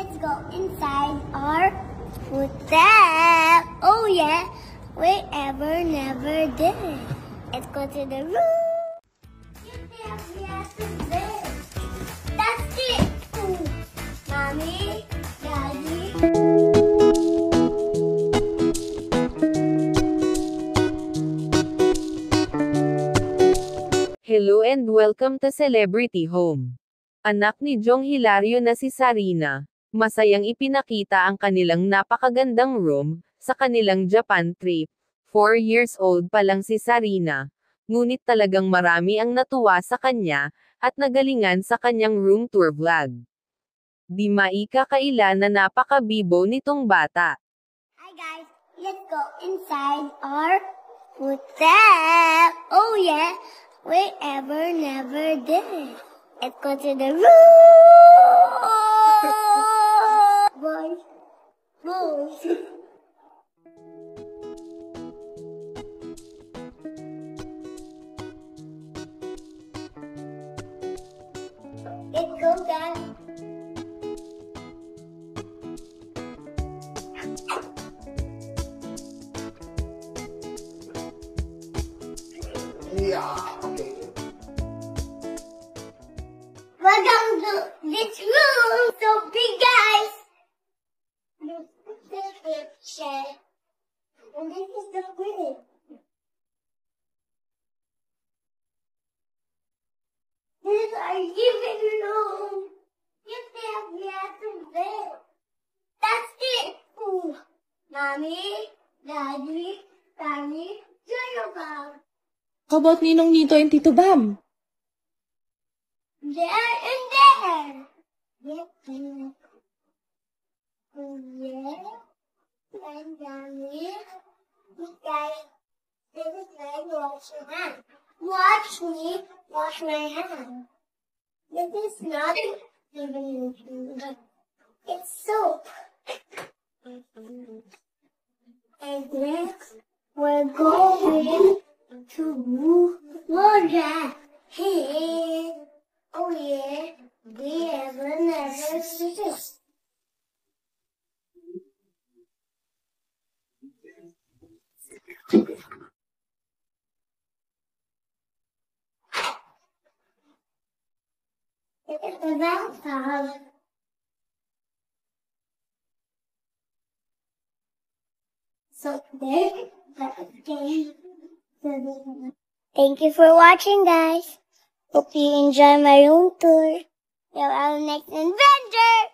let's go inside our hotel. Oh yeah, we ever never did. Let's go to the room. That's it. Ooh. Mommy, Daddy. Hello and welcome to Celebrity Home. Anak ni Jong Hilario na si Sarina, masayang ipinakita ang kanilang napakagandang room, sa kanilang Japan trip. 4 years old pa lang si Sarina, ngunit talagang marami ang natuwa sa kanya, at nagalingan sa kanyang room tour vlog. Di maikakaila na napakabibo nitong bata. Hi guys, let's go inside our hotel. Oh yeah, we ever never did. Let's go to the room. Boys, boys. Let's go, guys. Yeah, okay. Welcome to this room, so big, guys. This is the chair, and this is the bed. This is our living room. Yes, we have the bed. That's it. Ooh. Mommy, Daddy, Danny, Junior. How about Ninong Nito and Tito Bam? There and there. Yes, yeah. And Danny. Guys, this is like wash your hand. Watch me wash my hand. This is not even it's soap. And next, we're going to water. Hey, oh yeah, we ever never see this. It's the bathtub. So there, thank you for watching, guys. Hope you enjoy my room tour. Till our next adventure.